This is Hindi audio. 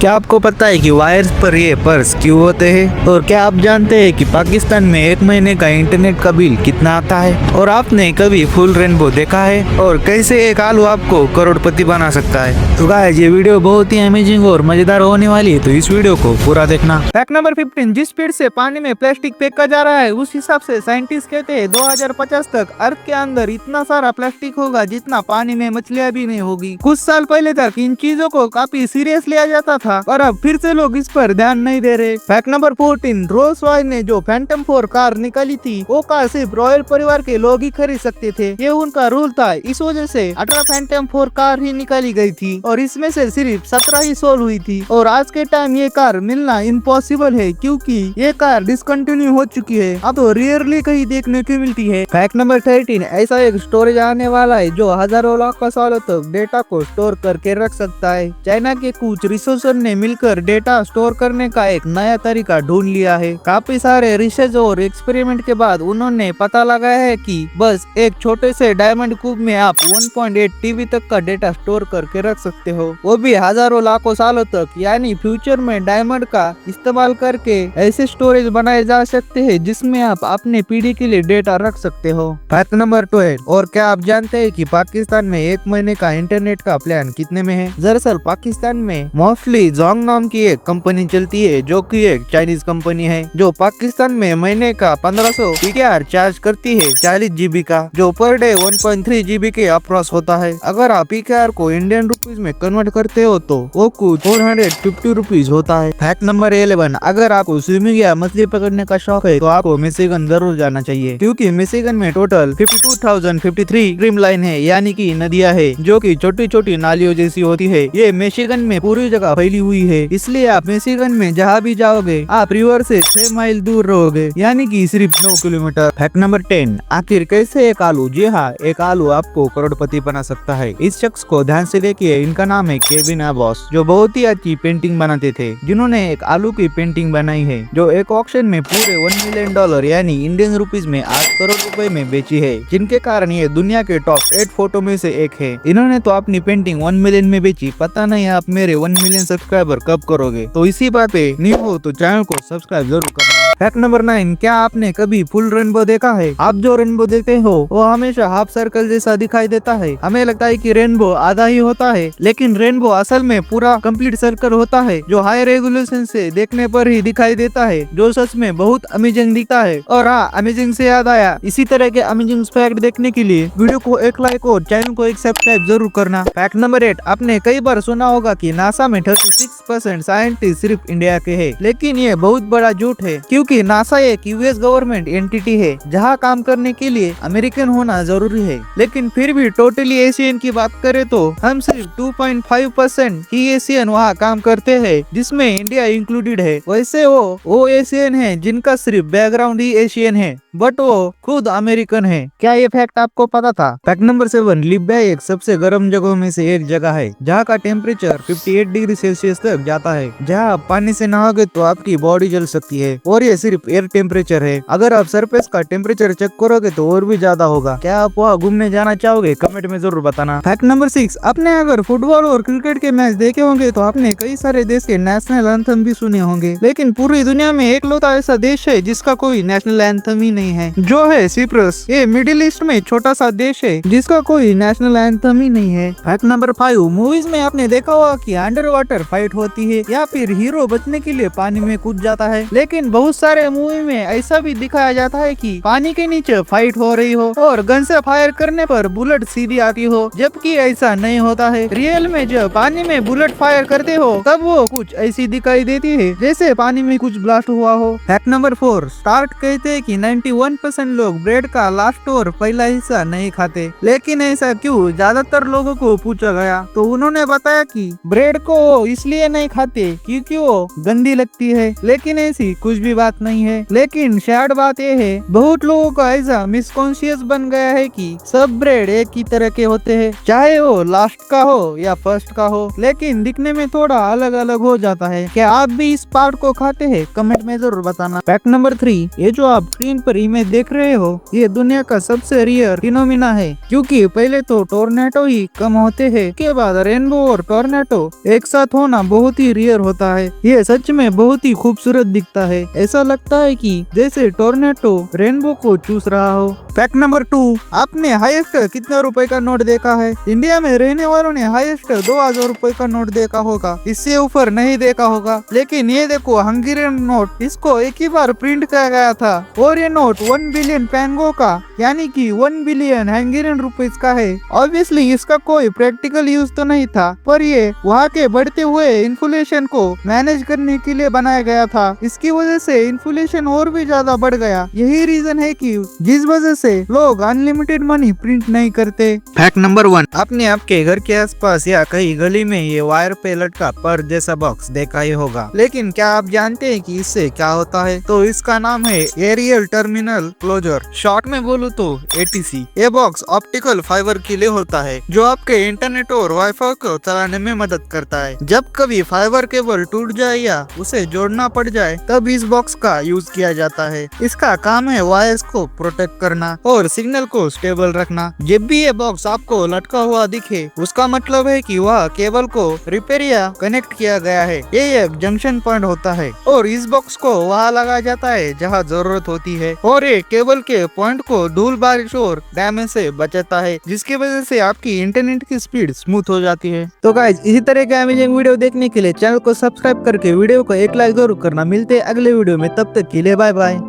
क्या आपको पता है कि वायर्स पर ये पर्स क्यों होते हैं? और क्या आप जानते हैं कि पाकिस्तान में एक महीने का इंटरनेट का बिल कितना आता है? और आपने कभी फुल रेनबो देखा है? और कैसे एक आलू आपको करोड़पति बना सकता है? तो गाइस ये वीडियो बहुत ही अमेजिंग और मजेदार होने वाली है, तो इस वीडियो को पूरा देखना। फैक्ट नंबर 15, जिस स्पीड से पानी में प्लास्टिक फेंका जा रहा है उस हिसाब से साइंटिस्ट कहते हैं 2050 तक अर्थ के अंदर इतना सारा प्लास्टिक होगा जितना पानी में मछलियां भी नहीं होगी। कुछ साल पहले तक इन चीजों को काफी सीरियस लिया जाता था, और अब फिर से लोग इस पर ध्यान नहीं दे रहे। फैक्ट नंबर 14, रोल्स रॉयस ने जो फैंटम 4 कार निकाली थी वो कार सिर्फ रॉयल परिवार के लोग ही खरीद सकते थे। ये उनका रूल था, इस वजह से 18 फैंटम 4 कार ही निकाली गई थी और इसमें से सिर्फ 17 ही सोल्ड हुई थी। और आज के टाइम ये कार मिलना इम्पॉसिबल है क्योंकि ये कार डिसकंटिन्यू हो चुकी है, अब तो रेयरली कहीं देखने को मिलती है। फैक्ट नंबर 13, ऐसा एक स्टोरेज आने वाला है जो हजारों लाख सालों तक डेटा को स्टोर करके रख सकता है। चाइना के कुछ रिसर्चर ने मिलकर डेटा स्टोर करने का एक नया तरीका ढूंढ लिया है। काफी सारे रिसर्च और एक्सपेरिमेंट के बाद उन्होंने पता लगाया है कि बस एक छोटे से डायमंड क्यूब में आप 1.8 टीबी तक का डेटा स्टोर करके रख सकते हो, वो भी हजारों लाखों सालों तक। यानी फ्यूचर में डायमंड का इस्तेमाल करके ऐसे स्टोरेज बनाए जा सकते हैं जिसमें आप अपने पीढ़ी के लिए डेटा रख सकते हो। फैक्ट नंबर 12, और क्या आप जानते हैं कि पाकिस्तान में एक महीने का इंटरनेट का प्लान कितने में है? दरअसल पाकिस्तान में मोस्टली जोंग नाम की एक कंपनी चलती है जो कि एक चाइनीज कंपनी है जो पाकिस्तान में महीने का 1500 PKR चार्ज करती है 40 GB का, जो पर डे 1.3 GB के अप्रॉक्स होता है। अगर आप PKR को इंडियन रुपीज में कन्वर्ट करते हो तो वो कुछ 450 रुपीज होता है। फैक्ट नंबर 11, अगर आपको स्विमिंग या मछली पकड़ने का शौक है तो आपको मिशिगन जरूर जाना चाहिए क्योंकि मिशिगन में टोटल 52,053 स्ट्रीम लाइन है, यानी कि नदियां है जो कि छोटी छोटी नालियों जैसी होती है। ये मिशिगन में पूरी जगह फैली हुई है, इसलिए आप मिशिगन में जहाँ भी जाओगे आप रिवर से 6 माइल दूर रहोगे, यानी कि सिर्फ 9 किलोमीटर। फैक्ट नंबर 10, आखिर कैसे एक आलू, जी हाँ एक आलू आपको करोड़पति बना सकता है। इस शख्स को ध्यान से देखिए, इनका नाम है केविन अबॉस, जो बहुत ही अच्छी पेंटिंग बनाते थे, जिन्होंने एक आलू की पेंटिंग बनाई है जो एक ऑक्शन में पूरे $1 मिलियन यानी इंडियन रुपीज में 8 करोड़ रुपए में बेची है, जिनके कारण ये दुनिया के टॉप 8 फोटो में से एक है। इन्होंने तो अपनी पेंटिंग 1 मिलियन में बेची, पता नहीं आप मेरे 1 मिलियन सब्सक्राइबर कब करोगे। तो इसी बात पे न्यू हो तो चैनल को सब्सक्राइब जरूर करना। फैक्ट नंबर 9, क्या आपने कभी फुल रेनबो देखा है? आप जो रेनबो देखते हो वो हमेशा हाफ सर्कल जैसा दिखाई देता है। हमें लगता है कि रेनबो आधा ही होता है, लेकिन रेनबो असल में पूरा कंप्लीट सर्कल होता है जो हाई रेजोल्यूशन से देखने पर ही दिखाई देता है, जो सच में बहुत अमेजिंग दिखता है। और हाँ, अमेजिंग से याद आया, इसी तरह के अमेजिंग फैक्ट देखने के लिए वीडियो को एक लाइक और चैनल को एक सब्सक्राइब जरूर करना। फैक्ट नंबर 8, आपने कई बार सुना होगा कि नासा में 36% साइंटिस्ट सिर्फ इंडिया के हैं, लेकिन ये बहुत बड़ा झूठ है क्योंकि नासा एक यूएस गवर्नमेंट एंटिटी है जहां काम करने के लिए अमेरिकन होना जरूरी है। लेकिन फिर भी टोटली एशियन की बात करें तो हम सिर्फ 2.5% ही एशियन वहां काम करते हैं, जिसमें इंडिया इंक्लूडेड है। वैसे वो एशियन है जिनका सिर्फ बैकग्राउंड ही एशियन है, बट वो खुद अमेरिकन है। क्या ये फैक्ट आपको पता था? फैक्ट नंबर 7, लिबिया एक सबसे गर्म जगहों में से एक जगह है जहाँ का टेम्परेचर 58 डिग्री सेल्सियस तक जाता है। जहाँ आप पानी से नहाओगे तो आपकी बॉडी जल सकती है, और ये सिर्फ एयर टेम्परेचर है। अगर आप सरफेस का टेम्परेचर चेक करोगे तो और भी ज्यादा होगा। क्या आप वहाँ घूमने जाना चाहोगे? कमेंट में जरूर बताना। फैक्ट नंबर 6, आपने अगर फुटबॉल और क्रिकेट के मैच देखे होंगे तो आपने कई सारे देश के नेशनल एंथम भी सुने होंगे, लेकिन पूरी दुनिया में एकलौता ऐसा देश है जिसका कोई नेशनल एंथम ही नहीं है, जो है सिप्रस। ये मिडिल ईस्ट में छोटा सा देश है जिसका कोई नेशनल एंथम ही नहीं है। फैक्ट नंबर 5, मूवीज में आपने देखा होगा कि अंडर वाटर फाइट होती है या फिर हीरो बचने के लिए पानी में कूद जाता है, लेकिन बहुत सारे मूवी में ऐसा भी दिखाया जाता है कि पानी के नीचे फाइट हो रही हो और गन से फायर करने पर बुलेट सीधी आती हो, जबकि ऐसा नहीं होता है। रियल में जब पानी में बुलेट फायर करते हो तब वो कुछ ऐसी दिखाई देती है जैसे पानी में कुछ ब्लास्ट हुआ हो। फैक्ट नंबर 4, स्टार्ट कहते हैं कि 91% लोग ब्रेड का लास्ट और पहला हिस्सा नहीं खाते, लेकिन ऐसा क्यों? ज्यादातर लोगों को पूछा गया तो उन्होंने बताया कि ब्रेड को इसलिए नहीं खाते क्योंकि वो गंदी लगती है, लेकिन ऐसी कुछ भी बात बात नहीं है। लेकिन सैड बात यह है, बहुत लोगों का ऐसा मिसकॉन्शियस बन गया है कि सब ब्रेड एक ही तरह के होते हैं, चाहे वो लास्ट का हो या फर्स्ट का हो, लेकिन दिखने में थोड़ा अलग अलग हो जाता है। क्या आप भी इस पार्ट को खाते हैं? कमेंट में जरूर बताना। फैक्ट नंबर 3, ये जो आप स्क्रीन पर इमेज देख रहे हो, ये दुनिया का सबसे रियर फिनोमिना है, क्योंकि पहले तो टोर्नेडो ही कम होते हैं, के बाद रेनबो और टोर्नेडो एक साथ होना बहुत ही रियर होता है। ये सच में बहुत ही खूबसूरत दिखता है, ऐसा लगता है कि जैसे टोर्नेडो रेनबो को चूस रहा हो। फैक्ट नंबर 2, आपने हाईएस्ट कितने रुपए का नोट देखा है? इंडिया में रहने वालों ने हाईएस्ट 2000 रुपए का नोट देखा होगा, इससे ऊपर नहीं देखा होगा। लेकिन ये देखो हंगेरियन नोट, इसको एक ही बार प्रिंट किया गया था और ये नोट 1 बिलियन पेंगो का यानी कि 1 बिलियन हंगेरियन रुपीस का है। ऑब्वियसली इसका कोई प्रैक्टिकल यूज तो नहीं था, पर ये वहाँ के बढ़ते हुए इन्फ्लेशन को मैनेज करने के लिए बनाया गया था। इसकी वजह से इन्फ्लेशन और भी ज्यादा बढ़ गया। यही रीजन है कि जिस वजह से लोग अनलिमिटेड मनी प्रिंट नहीं करते। फैक्ट नंबर 1, आपने आपके घर के आसपास या कहीं गली में ये वायर पे लटका पर्स जैसा बॉक्स देखा ही होगा, लेकिन क्या आप जानते हैं कि इससे क्या होता है? तो इसका नाम है एरियल टर्मिनल क्लोजर, शॉर्ट में बोलूं तो ATC। ये बॉक्स ऑप्टिकल फाइबर के लिए होता है, जो आपके इंटरनेट और वाईफाई को चलाने में मदद करता है। जब कभी फाइबर केबल टूट जाए या उसे जोड़ना पड़ जाए, तब इस बॉक्स का यूज किया जाता है। इसका काम है वायर्स को प्रोटेक्ट करना और सिग्नल को स्टेबल रखना। जब भी ये बॉक्स आपको लटका हुआ दिखे, उसका मतलब है कि वह केबल को रिपेयर या कनेक्ट किया गया है। ये एक जंक्शन पॉइंट होता है और इस बॉक्स को वहाँ लगाया जाता है जहाँ जरूरत होती है, और ये केबल के पॉइंट को धूल बारिश और डैमेज से बचाता है, जिसकी वजह से आपकी इंटरनेट की स्पीड स्मूथ हो जाती है। तो गाइस, इसी तरह के अमेजिंग वीडियो देखने के लिए चैनल को सब्सक्राइब करके वीडियो को एक लाइक जरूर करना। मिलते हैं अगले वीडियो में, तब तक के लिए बाय बाय।